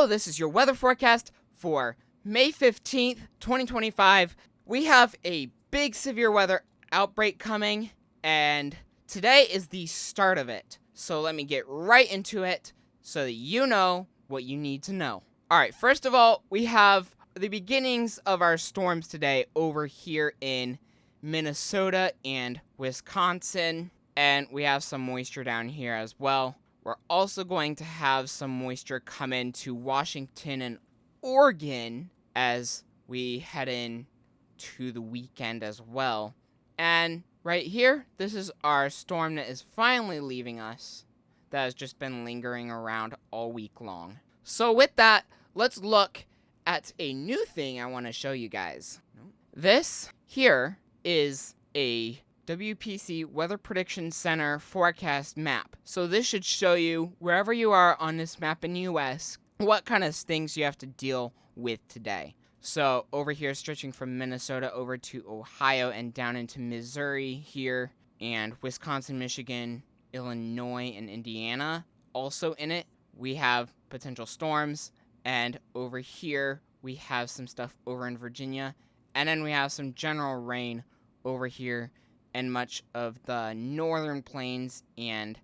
Hello, this is your weather forecast for May 15th, 2025. We have a big severe weather outbreak coming, and today is the start of it. So let me get right into it so that you know what you need to know. Alright, first of all, we have the beginnings of our storms today over here in Minnesota and Wisconsin, and we have some moisture down here as well. We're also going to have some moisture come into Washington and Oregon as we head in to the weekend as well. And right here, this is our storm that is finally leaving us, that has just been lingering around all week long. So with that, let's look at a new thing I want to show you guys. This here is a WPC Weather Prediction Center forecast map. So this should show you, wherever you are on this map in the US, what kind of things you have to deal with today. So over here, stretching from Minnesota over to Ohio and down into Missouri here, and Wisconsin, Michigan, Illinois, and Indiana. Also in it, we have potential storms, and over here, we have some stuff over in Virginia, and then we have some general rain over here and much of the northern plains and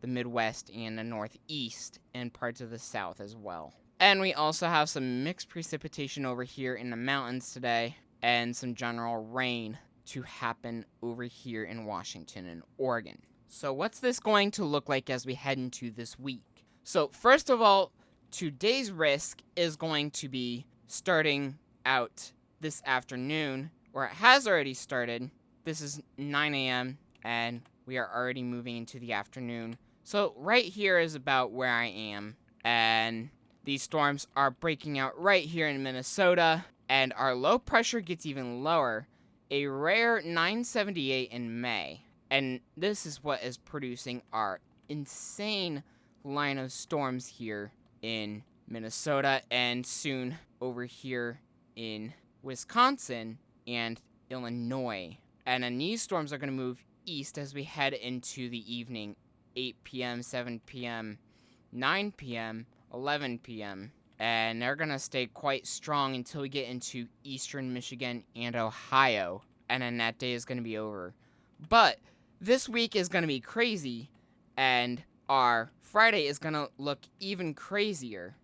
the Midwest and the Northeast and parts of the South as well. And we also have some mixed precipitation over here in the mountains today and some general rain to happen over here in Washington and Oregon. So what's this going to look like as we head into this week? So first of all, today's risk is going to be starting out this afternoon, or it has already started. This is 9 a.m. and we are already moving into the afternoon. So right here is about where I am, and these storms are breaking out right here in Minnesota, and our low pressure gets even lower, a rare 978 in May. And this is what is producing our insane line of storms here in Minnesota and soon over here in Wisconsin and Illinois. And then these storms are going to move east as we head into the evening, 8 p.m., 7 p.m., 9 p.m., 11 p.m., and they're going to stay quite strong until we get into eastern Michigan and Ohio, and then that day is going to be over. But this week is going to be crazy, and our Friday is going to look even crazier,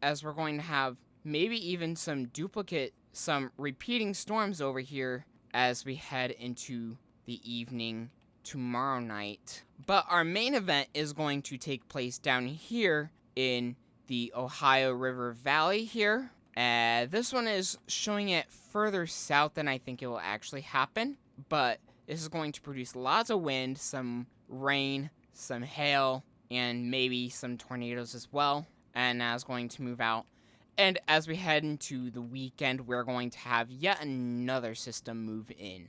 as we're going to have maybe even some repeating storms over here as we head into the evening tomorrow night. But our main event is going to take place down here in the Ohio River Valley here. This one is showing it further south than I think it will actually happen. But this is going to produce lots of wind, some rain, some hail, and maybe some tornadoes as well. And that's going to move out. And as we head into the weekend, we're going to have yet another system move in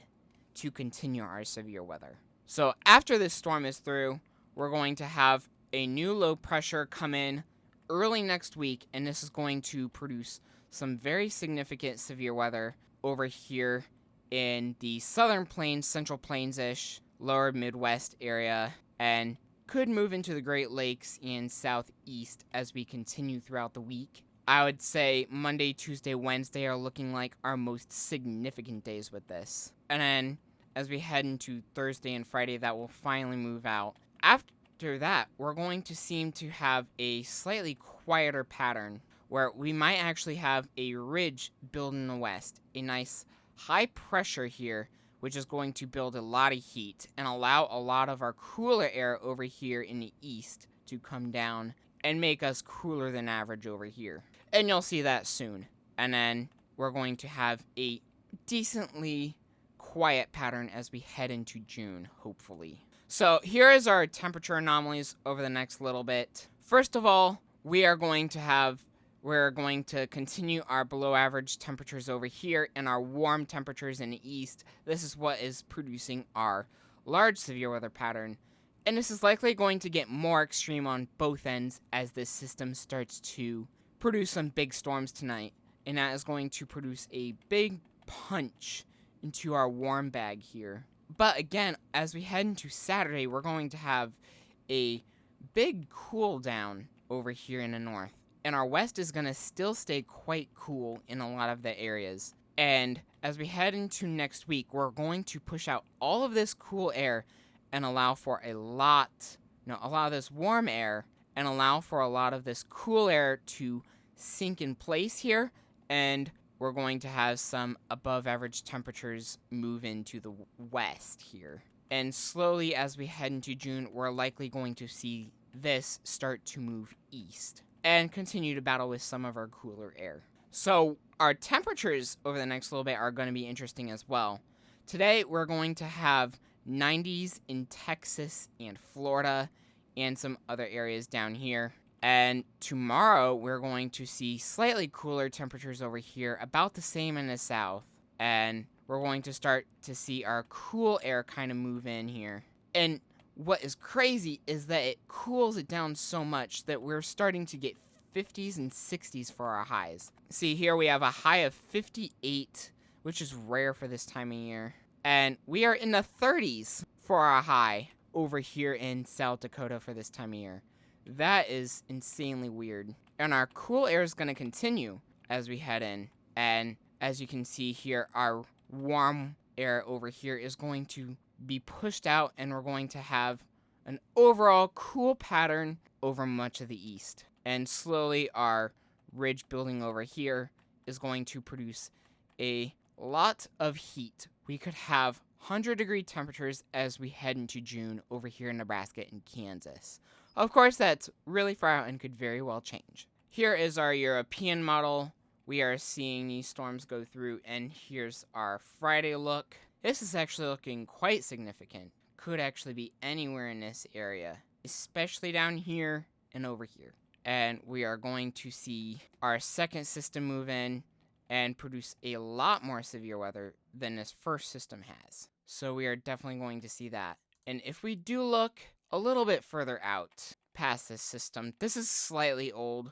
to continue our severe weather. So after this storm is through, we're going to have a new low pressure come in early next week, and this is going to produce some very significant severe weather over here in the southern plains, central plains-ish, lower Midwest area, and could move into the Great Lakes and southeast as we continue throughout the week. I would say Monday, Tuesday, Wednesday are looking like our most significant days with this. And then as we head into Thursday and Friday, that will finally move out. After that, we're going to seem to have a slightly quieter pattern where we might actually have a ridge build in the west, a nice high pressure here, which is going to build a lot of heat and allow a lot of our cooler air over here in the east to come down and make us cooler than average over here. And you'll see that soon. And then we're going to have a decently quiet pattern as we head into June, hopefully. So here is our temperature anomalies over the next little bit. First of all, we're going to continue our below average temperatures over here and our warm temperatures in the east. This is what is producing our large severe weather pattern. And this is likely going to get more extreme on both ends as this system starts to produce some big storms tonight. And that is going to produce a big punch into our warm bag here. But again, as we head into Saturday, we're going to have a big cool down over here in the north. and our west is going to still stay quite cool in a lot of the areas. And as we head into next week, we're going to push out all of this cool air and allow for a lot of this warm air and allow for a lot of this cool air to sink in place here. And we're going to have some above average temperatures move into the west here. And slowly as we head into June, we're likely going to see this start to move east and continue to battle with some of our cooler air. So our temperatures over the next little bit are going to be interesting as well. Today we're going to have 90s in Texas and Florida and some other areas down here. And tomorrow we're going to see slightly cooler temperatures over here, about the same in the south. And we're going to start to see our cool air kind of move in here. And what is crazy is that it cools it down so much that we're starting to get 50s and 60s for our highs. See, here we have a high of 58, which is rare for this time of year. And we are in the 30s for our high over here in South Dakota for this time of year. That is insanely weird. And our cool air is going to continue as we head in. And as you can see here, our warm air over here is going to be pushed out, and we're going to have an overall cool pattern over much of the east. And slowly our ridge building over here is going to produce a lot of heat. We could have 100-degree temperatures as we head into June over here in Nebraska and Kansas. Of course, that's really far out and could very well change. Here is our European model. We are seeing these storms go through, and here's our Friday look. This is actually looking quite significant. Could actually be anywhere in this area, especially down here and over here. And we are going to see our second system move in and produce a lot more severe weather than this first system has. So we are definitely going to see that. And if we do look a little bit further out past this system, this is slightly old,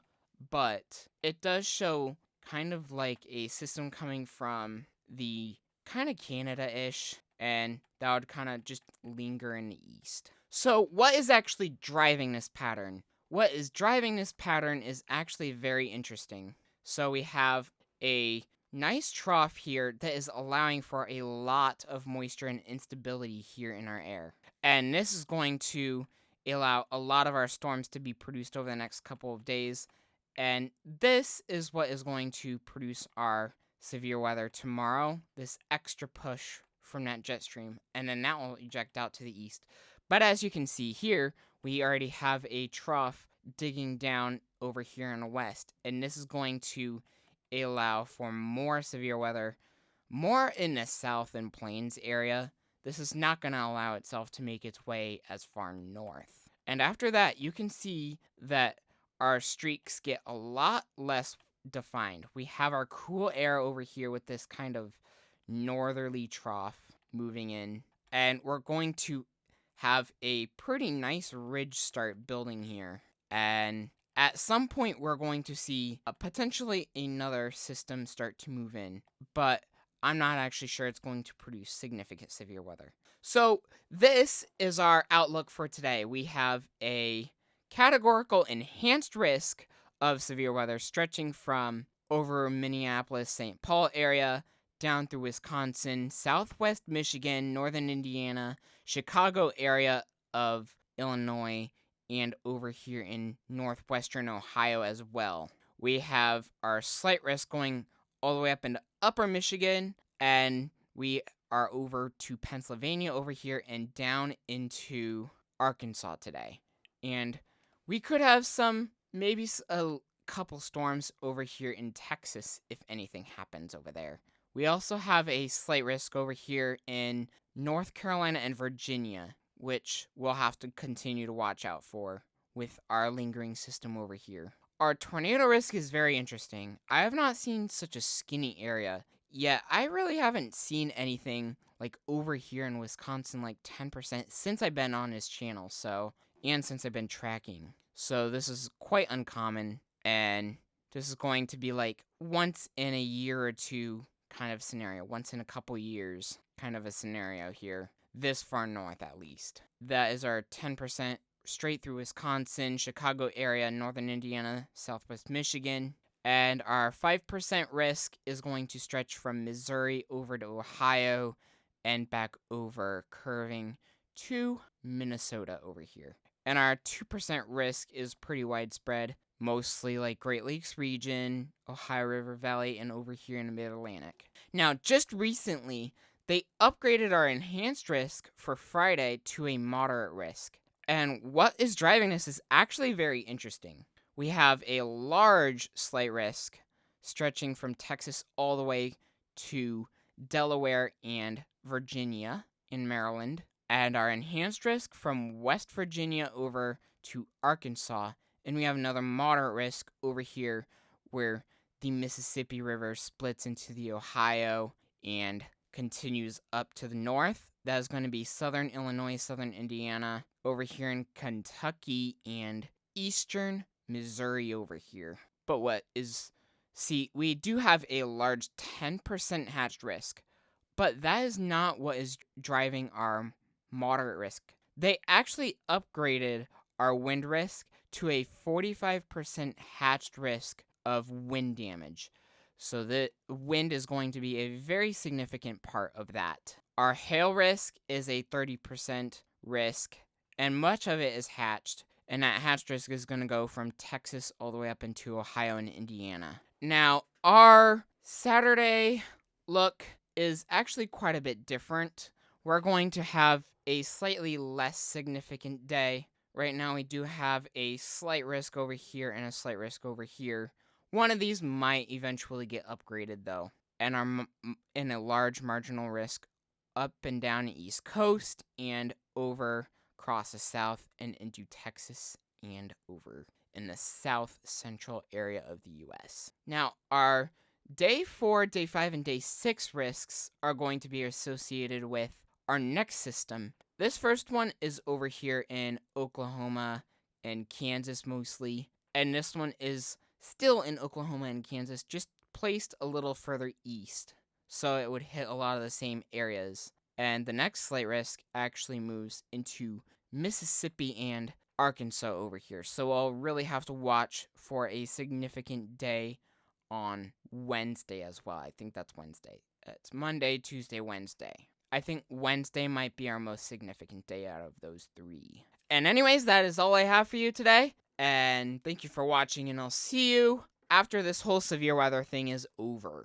but it does show kind of like a system coming from the kind of Canada-ish, and that would kind of just linger in the east. So what is actually driving this pattern? What is driving this pattern is actually very interesting. So we have a nice trough here that is allowing for a lot of moisture and instability here in our air. And this is going to allow a lot of our storms to be produced over the next couple of days. And this is what is going to produce our severe weather tomorrow, this extra push from that jet stream, and then that will eject out to the east. But as you can see here, we already have a trough digging down over here in the west, and this is going to allow for more severe weather, more in the south and plains area. This is not going to allow itself to make its way as far north. And after that, you can see that our streaks get a lot less defined. We have our cool air over here with this kind of northerly trough moving in, and we're going to have a pretty nice ridge start building here. And at some point, we're going to see potentially another system start to move in, but I'm not actually sure it's going to produce significant severe weather. So this is our outlook for today. We have a categorical enhanced risk of severe weather stretching from over Minneapolis, St. Paul area, down through Wisconsin, southwest Michigan, northern Indiana, Chicago area of Illinois, and over here in northwestern Ohio as well. We have our slight risk going all the way up into upper Michigan, and we are over to Pennsylvania over here and down into Arkansas today. And we could have maybe a couple storms over here in Texas if anything happens over there. We also have a slight risk over here in North Carolina and Virginia, which we'll have to continue to watch out for with our lingering system over here. Our tornado risk is very interesting. I have not seen such a skinny area, yet I really haven't seen anything like over here in Wisconsin like 10% since I've been on this channel, and since I've been tracking. So this is quite uncommon, and this is going to be like once in a year or two kind of scenario, once in a couple years kind of a scenario here, this far north at least. That is our 10% straight through Wisconsin, Chicago area, northern Indiana, southwest Michigan. And our 5% risk is going to stretch from Missouri over to Ohio and back over, curving to Minnesota over here. And our 2% risk is pretty widespread, mostly like Great Lakes region, Ohio River Valley, and over here in the Mid-Atlantic. Now, just recently, they upgraded our enhanced risk for Friday to a moderate risk. And what is driving this is actually very interesting. We have a large slight risk stretching from Texas all the way to Delaware and Virginia in Maryland. And our enhanced risk from West Virginia over to Arkansas. And we have another moderate risk over here where the Mississippi River splits into the Ohio and continues up to the north. That is going to be southern Illinois, southern Indiana, over here in Kentucky, and eastern Missouri over here. But we do have a large 10% hatched risk, but that is not what is driving our moderate risk. They actually upgraded our wind risk to a 45% hatched risk of wind damage. So the wind is going to be a very significant part of that. Our hail risk is a 30% risk, and much of it is hatched. And that hatched risk is going to go from Texas all the way up into Ohio and Indiana. Now, our Saturday look is actually quite a bit different. We're going to have a slightly less significant day. Right now, we do have a slight risk over here and a slight risk over here. One of these might eventually get upgraded, though, and are in a large marginal risk up and down the East Coast and over across the south and into Texas and over in the south central area of the U.S. Now, our Day 4, Day 5, and Day 6 risks are going to be associated with our next system. This first one is over here in Oklahoma and Kansas mostly, and this one is still in Oklahoma and Kansas, just placed a little further east, so it would hit a lot of the same areas. And the next slight risk actually moves into Mississippi and Arkansas over here, so I'll really have to watch for a significant day on Wednesday as well. I think that's Wednesday. It's Monday, Tuesday, Wednesday. I think Wednesday might be our most significant day out of those three. And anyways, that is all I have for you today. And thank you for watching, and I'll see you after this whole severe weather thing is over.